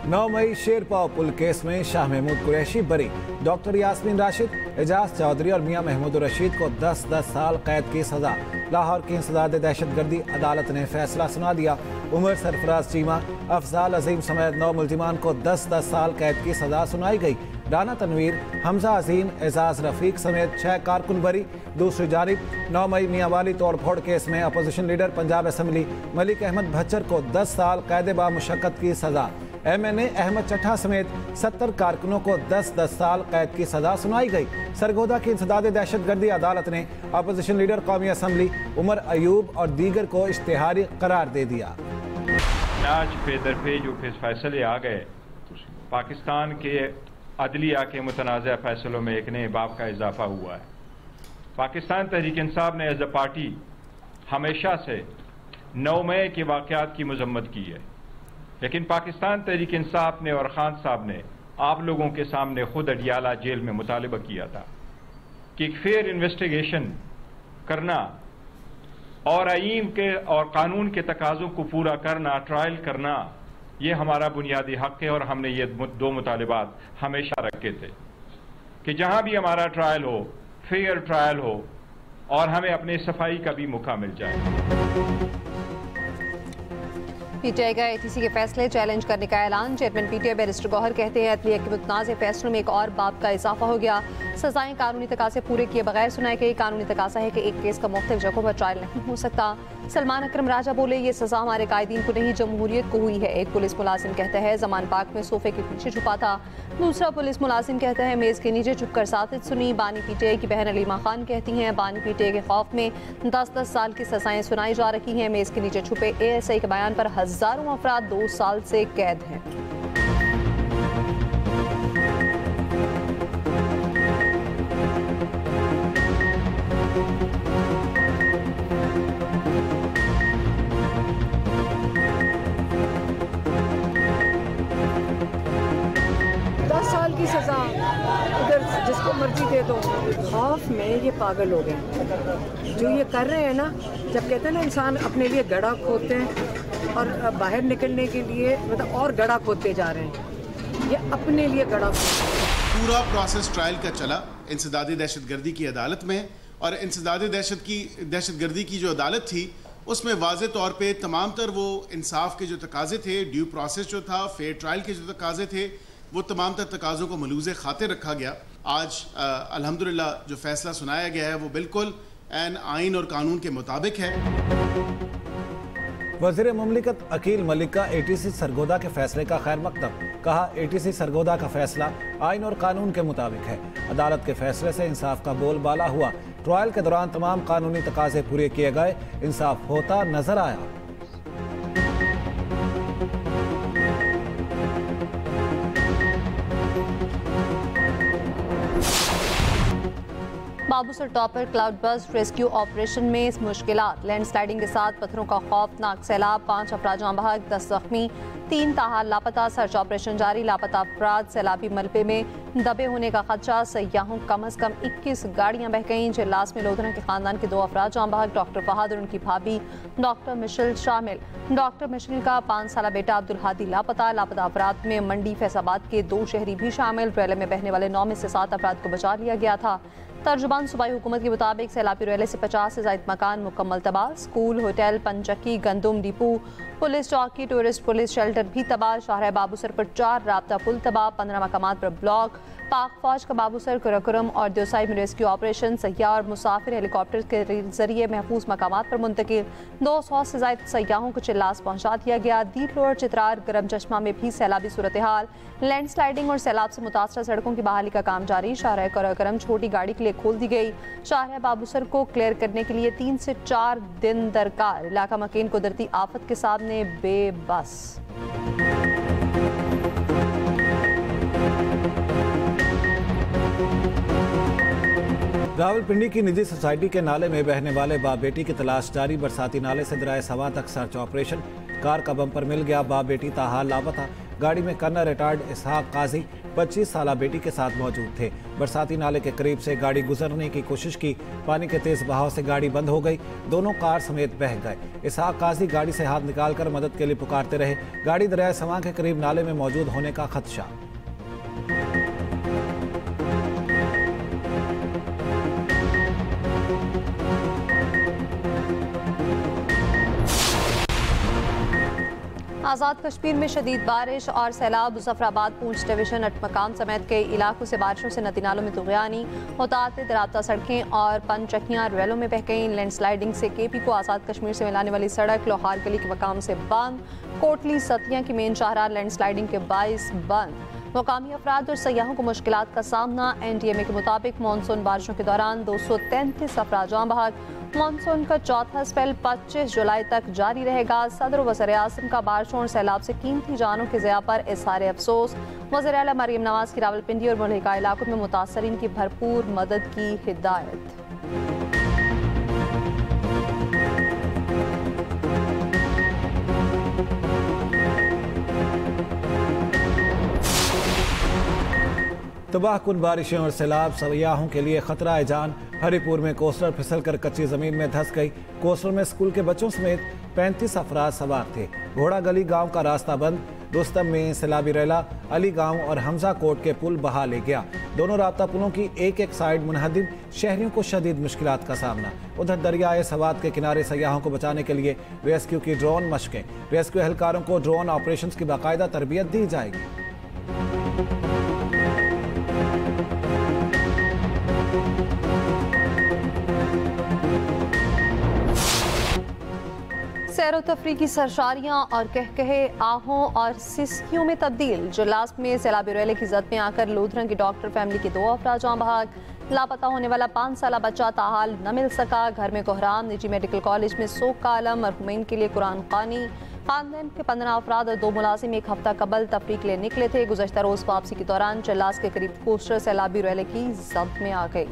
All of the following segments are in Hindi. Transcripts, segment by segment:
9 मई शेरपाव पुल केस में शाह महमूद कुरैशी बरी, डॉक्टर यास्मीन राशिद, एजाज चौधरी और मियां महमूद रशीद को 10-10 साल कैद की सजा। लाहौर की इंसदाद दहशतगर्दी अदालत ने फैसला सुना दिया। उमर सरफराज चीमा, अफजाल अजीम समेत 9 मुल्जिमान को 10-10 साल कैद की सजा सुनाई गई। राना तनवीर, हमजा अजीम, एजाज रफीक समेत 6 कारकुन बरी। दूसरी जानिब 9 मई मियांवाली तोड़फोड़ केस में opposition leader Punjab assembly Malik Ahmad Bhachar को 10 साल कैद बा मुशक्कत की सजा। MNA अहमद चट्ठा समेत 70 कारकुनों को 10-10 साल कैद की सजा सुनाई गई। सरगोदा की इंसदाद दहशतगर्दी अदालत ने अपोजिशन लीडर कौमी असम्बली उमर अयूब और दीगर को इश्तिहारी करार दे दिया। आज फेदरफे जो फैसले आ गए, पाकिस्तान के अदलिया के मुतनाज़ा फैसलों में एक नए बाब का इजाफा हुआ है। पाकिस्तान तहरीक इंसाफ ने एज अ पार्टी हमेशा से 9 मई के वाक़यात की मजम्मत की है, लेकिन पाकिस्तान तहरीक इंसाफ ने और खान साहब ने आप लोगों के सामने खुद अडियाला जेल में मुतालिबा किया था कि एक फेयर इन्वेस्टिगेशन करना और आईन के और कानून के तकाज़ों को पूरा करना, ट्रायल करना, ये हमारा बुनियादी हक है। और हमने ये 2 मुतालिबात हमेशा रखे थे कि जहां भी हमारा ट्रायल हो, फेयर ट्रायल हो और हमें अपने सफाई का भी मौका मिल जाए। पीटीआई का ATC के फैसले चैलेंज करने का ऐलान। चेयरमैन पीटीआई बैरिस्टर गौहर कहते हैं अदलिया के मुतनाज़ फैसलों में एक और बाब का इजाफा हो गया। सजाएं कानूनी तकाज़े पूरे किए बगैर सुनाई गई। कानूनी तकाज़ा है कि एक केस का मुख्तलिफ जगहों पर ट्रायल नहीं हो सकता। सलमान अकरम राजा बोले, ये सजा हमारे कायदीन को नहीं जमहूरियत को हुई है। एक पुलिस मुलाजिम कहता है जमान पाक में सोफे के पीछे छुपा था। दूसरा पुलिस मुलाजिम कहता है मेज़ के नीचे छुपकर साथित सुनी। बानी पीटीआई की बहन अलीमा खान कहती हैं बानी पीटीआई के खौफ में 10-10 साल की सजाएं सुनाई जा रही हैं। मेज़ के नीचे छुपे ASI के बयान पर हजारों अफराद 2 साल से कैद हैं। की सजा अगर जिसको मर्जी दे दो, खौफ में ये पागल हो गए जो ये कर रहे हैं ना। जब कहते हैं ना इंसान अपने लिए गड्ढा खोदते हैं और बाहर निकलने के लिए मतलब और गड्ढा खोदते जा रहे हैं, ये अपने लिए गड्ढा पूरा प्रोसेस ट्रायल का चला इंसदादी दहशतगर्दी की अदालत में। और इंसदादी दहशतगर्दी की जो अदालत थी उसमें वाज़े तौर पे तमाम तर वो इंसाफ के जो तकाजे थे, ड्यू प्रोसेस जो था, फेयर ट्रायल के जो तकाजे थे, वो तमाम तर तकाज़ों को मलूज़े खातिर रखा गया। आज अल्हम्दुलिल्लाह जो फैसला सुनाया गया है वो बिल्कुल आइन और कानून के मुताबिक है। वज़ीर मुमलिकत अकील मलिक का ATC सरगोदा के फैसले का खैर मकदम। कहा ATC सरगोदा का फैसला आइन और कानून के मुताबिक है। अदालत के फैसले से इंसाफ का बोलबाला हुआ। ट्रायल के दौरान तमाम कानूनी तकाजे पूरे किए गए, इंसाफ होता नजर आया। Babusar topper cloud burst rescue operation में मुश्किलात। लैंडस्लाइडिंग के साथ पत्थरों का खौफनाक सैलाब, 5 अफराद जाँ बहक, 10 जख्मी, 3 ताहाल लापता। सर्च ऑपरेशन जारी। लापता अफराद सैलाबी मलबे में दबे होने का खदशा। सयाहों कम अज कम 21 गाड़ियां बह गईं। जिलास में लोधना के खानदान के 2 अफराद जाँ बहक, डॉक्टर फहद और उनकी भाभी डॉक्टर मिशेल शामिल। डॉक्टर मिशेल का 5 साला बेटा अब्दुल हादी लापता। लापता अफराद में मंडी फैजाबाद के 2 शहरी भी शामिल। रैले में बहने वाले 9 में से 7 अफराद को बचा लिया गया था। तर्जुबान सूबाई हुकूमत के मुताबिक सैलाबी रैले से 50 से ज़ायद मकान मुकम्मल तबाह। स्कूल, होटल, पंचक्की, गंदुम डिपो, पुलिस चौकी, टूरिस्ट पुलिस शेल्टर भी तबाह। शाहराह बाबूसर पर 4 राब्ता पुल तबाह। 15 मकामात पर ब्लॉक। पाक फौज का बाबूसर, कुरकुरम और देवसाई में रेस्क्यू ऑपरेशन। सयाह और मुसाफिर हेलीकॉप्टर के जरिए महफूज मकामात पर मुंतकिल। 200 से ज़ायद सयाहों को चिल्लास पहुँचा दिया गया। दीपलोर, चित्रार, गरम चश्मा में भी सैलाबी सूरत हाल। लैंड स्लाइडिंग और सैलाब से मुतासर सड़कों की बहाली का काम जारी। शाहराह कुरकुरम छोटी गाड़ी के लिए खोल दी गई। शाहराह बाबूसर को क्लियर करने के लिए 3 से 4 दिन दरकार। इलाका मकीन कुदरती आफत के सामने बेबस। रावलपिंडी की निजी सोसाइटी के नाले में बहने वाले बाप बेटी की तलाश जारी। बरसाती नाले से दराए सवा तक सर्च ऑपरेशन। कार का बम्पर मिल गया, बाप बेटी ताहाल लापता। गाड़ी में कर्नल रिटायर्ड इसहाक काजी 25 साल बेटी के साथ मौजूद थे। बरसाती नाले के करीब से गाड़ी गुजरने की कोशिश की, पानी के तेज बहाव से गाड़ी बंद हो गई, दोनों कार समेत बह गए। इसहाक काजी गाड़ी से हाथ निकालकर मदद के लिए पुकारते रहे। गाड़ी दरिया समा के करीब नाले में मौजूद होने का खदशा। आज़ाद कश्मीर में शदीद बारिश और सैलाब। मुजफ्फराबाद, पूंछ डिवीजन, अटमकाम समेत कई इलाकों से बारिशों से नदी नालों में तुग़यानी, मुताअद्दिद राब्ता सड़कें और पनचक्कियाँ रेलों में बह गईं। लैंडस्लाइडिंग से KP को आज़ाद कश्मीर से मिलाने वाली सड़क लोहार गली के मकाम से बंद। कोटली सतिया की मेन शाहराह लैंडस्लाइडिंग के बाइस बंद। मुकामी अफराद और सयाहों को मुश्किलात का सामना। NDMA के मुताबिक मानसून बारिशों के दौरान 233 अफराद जाँ बहक। मानसून का चौथा स्पेल 25 जुलाई तक जारी रहेगा। सदर व वज़ीर-ए-आज़म का बारिशों और सैलाब से कीमती जानों के ज़िया पर इज़हार अफसोस। वज़ीर आला मरियम नवाज की रावलपिंडी और मुल्हिका इलाकों में मुतासरीन की भरपूर मदद की हिदायत। तबाह कुन बारिशें और सैलाब सयाहों के लिए खतरा है जान। हरिपुर में कोस्टर फिसलकर कच्ची जमीन में धंस गई। कोस्टर में स्कूल के बच्चों समेत 35 अफराद सवार थे। घोड़ा गली गांव का रास्ता बंद। रुस्तम में सैलाबी रेला अली गांव और हमजा कोट के पुल बहा ले गया। दोनों राब्ता पुलों की एक एक साइड मुनहदिम, शहरियों को शदीद मुश्किलात का सामना। उधर दरियाए सवात के किनारे सयाहों को बचाने के लिए रेस्क्यू की ड्रोन मशकें। रेस्क्यू एहलकारों को ड्रोन ऑपरेशन की बाकायदा तरबियत दी जाएगी। सैर व तफरीह की सरशारियाँ और कहकहे आहों और सिसकियों में तब्दील। जलास में सैलाबी रेले की जद में आकर लूधरन की डॉक्टर फैमिली के 2 अफराद जाँ बहक। लापता होने वाला 5 साल बच्चा ताहाल न मिल सका। घर में कोहराम। निजी मेडिकल कॉलेज में सोग का आलम। मरहुमैन के लिए कुरान खानी। खानदान के 15 अफराद और 2 मुलाजिम एक हफ्ता कबल तफरीह के लिए निकले थे। गुज़श्ता रोज वापसी के दौरान जलास के करीब कोस्टर सैलाबी रेले की जद में आ गई।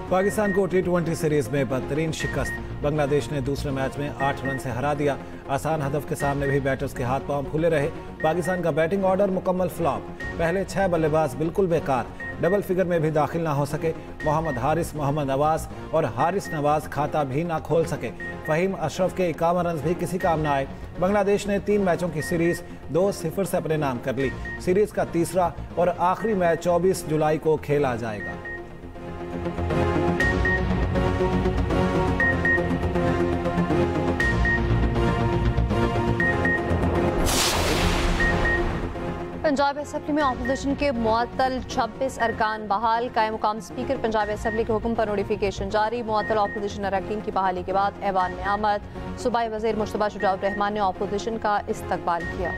पाकिस्तान को T20 सीरीज में बदतरीन शिकस्त। बांग्लादेश ने दूसरे मैच में 8 रन से हरा दिया। आसान हदफ के सामने भी बैटर्स के हाथ पांव फूले रहे। पाकिस्तान का बैटिंग ऑर्डर मुकम्मल फ्लॉप। पहले 6 बल्लेबाज बिल्कुल बेकार। डबल फिगर में भी दाखिल ना हो सके। मोहम्मद हारिस, मोहम्मद नवाज और हारिस नवाज खाता भी ना खोल सके। फहीम अशरफ के 51 रन भी किसी काम ना आए। बांग्लादेश ने 3 मैचों की सीरीज 2-0 से अपने नाम कर ली। सीरीज का तीसरा और आखिरी मैच 24 जुलाई को खेला जाएगा। पंजाब असेंबली में अपोजिशन के मुअत्तल 26 अरकान बहाल। कायम मुकाम स्पीकर पंजाब असेंबली के हुक्म पर नोटिफिकेशन जारी। मुअत्तल अपोजिशन अरकान की बहाली के बाद ऐवान में आमद। सूबाई वज़ीर मुश्तबा शुजाउर रहमान ने अपोजिशन का इस्तकबाल किया।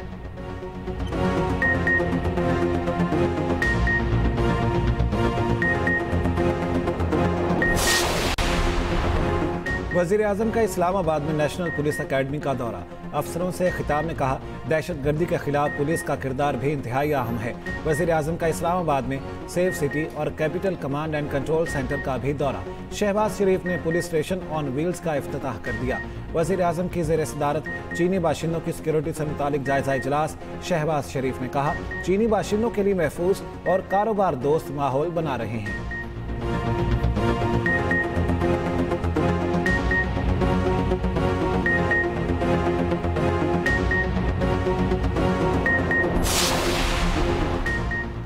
वज़ीर आज़म का इस्लामाबाद में नेशनल पुलिस अकेडमी का दौरा। अफसरों से खिताब में कहा, दहशत गर्दी के खिलाफ पुलिस का किरदार भी इंतहाई अहम है। वज़ीर आज़म का इस्लामाबाद में सेफ सिटी और capital command and control centre का भी दौरा। शहबाज शरीफ ने पुलिस स्टेशन ऑन व्हील्स का इफ्तिताह कर दिया। वज़ीर आज़म की ज़ेर सदारत चीनी बाशिंदों की सिक्योरिटी से मुतालिक जायजा इजलास। शहबाज शरीफ ने कहा, चीनी बाशिंदों के लिए महफूज और कारोबार दोस्त माहौल बना रहे हैं।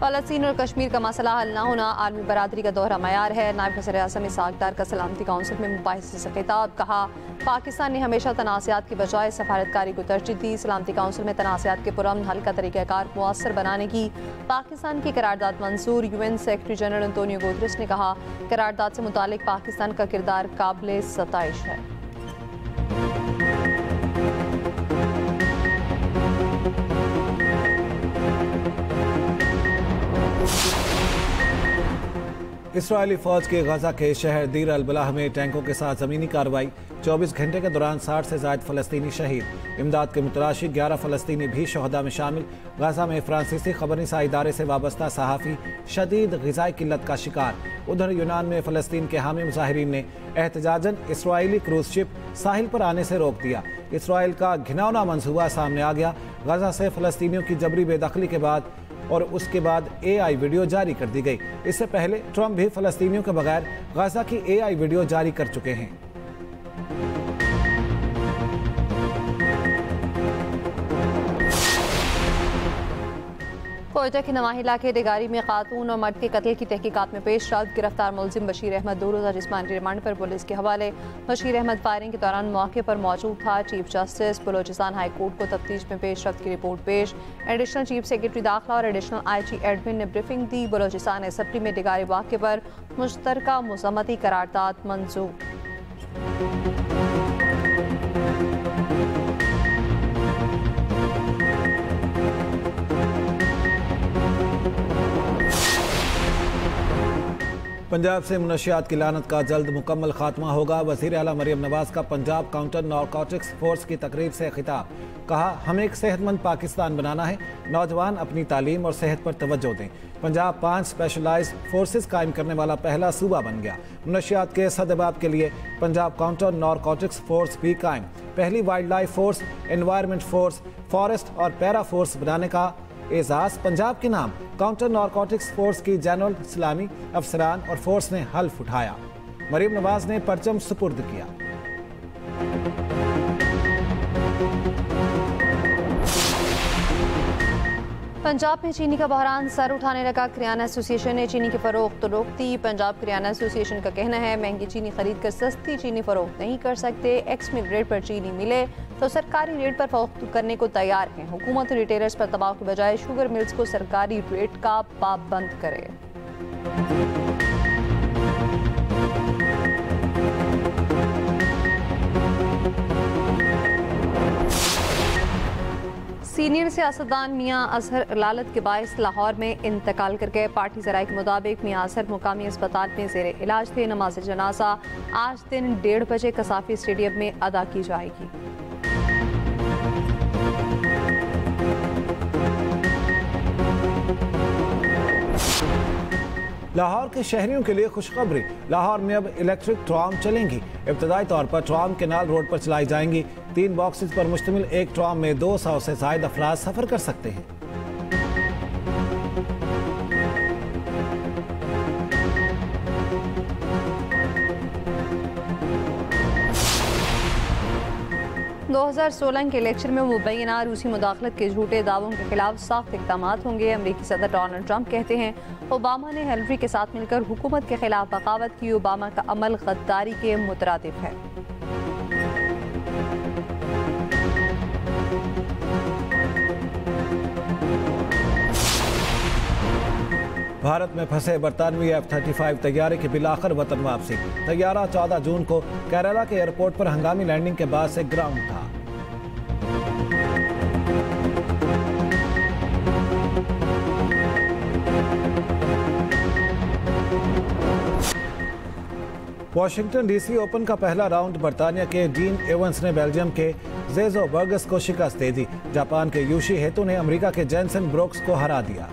फ़लस्तीन और कश्मीर का मसला हल न होना आलमी बरादरी का दोहरा मयार है। नायब वज़ीर-ए-आज़म इसहाक डार का सलामती काउंसिल में मुबाहिसे से खिताब। कहा, पाकिस्तान ने हमेशा तनाज़ात की बजाय सफारतकारी को तरजीह दी। सलामती काउंसिल में तनाज़ात के पुरअमन हल का तरीक़ाकार मुअस्सर बनाने की पाकिस्तान की करारदाद मंजूर। UN secretary general Antonio Guterres ने कहा, करारदाद से मुतालिक पाकिस्तान का किरदार काबिल सताइश है। इसराइली फौज के गजा के शहर दीर अल बलाह में टैंकों के साथ ज़मीनी कार्रवाई। 24 घंटे के दौरान 60 से ज़ायद फ़लस्तीनी शहीद। इमदाद के मुतलाशी 11 फ़लस्तीनी भी शहदा में शामिल। गजा में फ्रांसीसी खबरनिसा इदारे से वाबस्ता सहाफ़ी शदीद ग़िज़ाई किल्लत का शिकार। उधर यूनान में फ़लस्तीन के हामी मुजाहिरीन ने एहतजाजन इसराइली क्रूज शिप साहिल पर आने से रोक दिया। इसराइल का घिनौना मंसूबा सामने आ गया। गाजा से फ़लस्तीनियों की जबरी बेदखली के बाद और उसके बाद AI वीडियो जारी कर दी गई। इससे पहले ट्रंप भी फ़लस्तीनियों के बगैर गाजा की AI वीडियो जारी कर चुके हैं। कोयटा के नवाही इलाके डेगारी में खातून और मर्द के कत्ल की तहकीकात में पेश रफ्त गिरफ्तार मुलजिम बशीर अहमद 2 रोज़ा जिस्मानी रिमांड पर पुलिस के हवाले। बशीर अहमद फायरिंग के दौरान मौके पर मौजूद था। Chief justice Balochistan high court को तफ्तीश में पेश रफ्त की रिपोर्ट पेश। एडिशनल चीफ सेक्रेटरी दाखिला और एडिशनल IG एडमिन ने ब्रीफिंग दी। बलोचिस्तान असेंबली में डेगारी वाक़े पर मुश्तरका मज़म्मती करारदाद मंजूर। पंजाब से मुनशियात की लानत का जल्द मुकम्मल खात्मा होगा। वज़ीर आला मरियम नवाज का पंजाब काउंटर नारकोटिक्स फोर्स की तकरीब से खिताब। कहा, हमें एक सेहतमंद पाकिस्तान बनाना है। नौजवान अपनी तालीम और सेहत पर तवज्जो दें। पंजाब 5 स्पेशलाइज्ड फोर्सेस कायम करने वाला पहला सूबा बन गया। मुनशियात के सदबाब के लिए पंजाब काउंटर नारकोटिक्स फोर्स भी कायम। पहली wild life force, environment force, forest और पैरा फोर्स बनाने का एजाज पंजाब के नाम काउंटर नारकोटिक्स फोर्स की जनरल इस्लामी अफसरान और फोर्स ने हल्फ उठाया। मरियम नवाज ने परचम सुपुर्द किया। पंजाब में चीनी का बहरान सर उठाने लगा। किराना एसोसिएशन ने चीनी की फरोख्त रोक दी। पंजाब किराना एसोसिएशन का कहना है, महंगी चीनी खरीद कर सस्ती चीनी फरोख्त नहीं कर सकते। एक्समिल रेट पर चीनी मिले तो सरकारी रेट पर फरोख्त करने को तैयार हैं। हुकूमत रिटेलर्स पर दबाव के बजाय शुगर मिल्स को सरकारी रेट का पाबंद करे। सीनियर सियासतदान मियां अजहर लालत के बायस लाहौर में इंतकाल कर गए। पार्टी ज़राए के मुताबिक मियां अजहर मुकामी अस्पताल में ज़ेरे इलाज थे। नमाज जनाजा आज दिन 1:30 बजे कसाफी स्टेडियम में अदा की जाएगी। लाहौर के शहरियों के लिए खुशखबरी। लाहौर में अब इलेक्ट्रिक ट्राम चलेंगी। इब्तदाई तौर पर ट्राम केनाल रोड पर चलाई जाएंगी। 3 बॉक्सेस पर मुश्तमिल एक ट्राम में 200 से ज़ायद अफराद सफ़र कर सकते हैं। – 2016 के इलेक्शन में मुबैना रूसी मुदाखलत के झूठे दावों के खिलाफ सख्त इक़दाम होंगे। अमरीकी सदर डोनाल्ड ट्रंप कहते हैं, ओबामा ने हिलरी के साथ मिलकर हुकूमत के खिलाफ बगावत की। ओबामा का अमल गद्दारी के मुतरादिफ है। भारत में फंसे बरतानवी F-35 तैयारे की बिलाखिर वतन वापसी। तैयारा 14 जून को केरला के एयरपोर्ट पर हंगामी लैंडिंग के बाद से ग्राउंड था। वॉशिंगटन DC ओपन का पहला राउंड बरतानिया के डीन एवंस ने बेल्जियम के जेजो बर्गस को शिकस्त दे दी। जापान के यूशी हेतु ने अमेरिका के जेनसन ब्रोक्स को हरा दिया।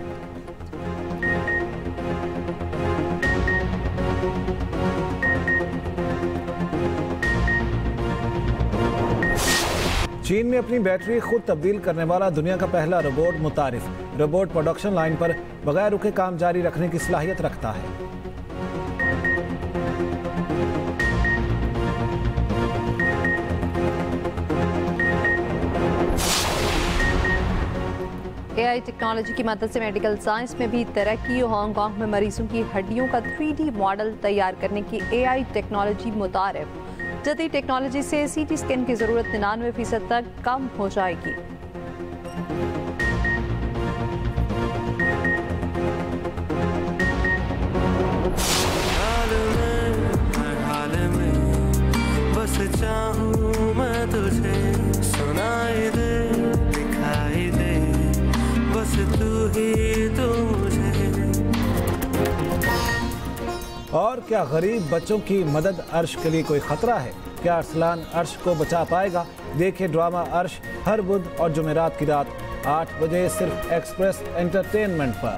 चीन में अपनी बैटरी खुद तब्दील करने वाला दुनिया का पहला रोबोट मुतारिफ। रोबोट प्रोडक्शन लाइन पर बगैर रुके काम जारी रखने की सलाहियत रखता है। AI टेक्नोलॉजी की मदद से मेडिकल साइंस में भी तरक्की। हांगकांग में मरीजों की हड्डियों का 3D मॉडल तैयार करने की AI टेक्नोलॉजी मुतारिफ। जदीद टेक्नोलॉजी से CT स्कैन की जरूरत 99% तक कम हो जाएगी। बस चाहूं मैं तुझे, सुनाई दे दिखाई दे, बस तू ही तू मुझे। और क्या गरीब बच्चों की मदद अर्श के लिए कोई खतरा है? क्या अरसलान अर्श को बचा पाएगा? देखिए ड्रामा अर्श हर बुध और जुमेरात की रात 8 बजे सिर्फ एक्सप्रेस एंटरटेनमेंट पर।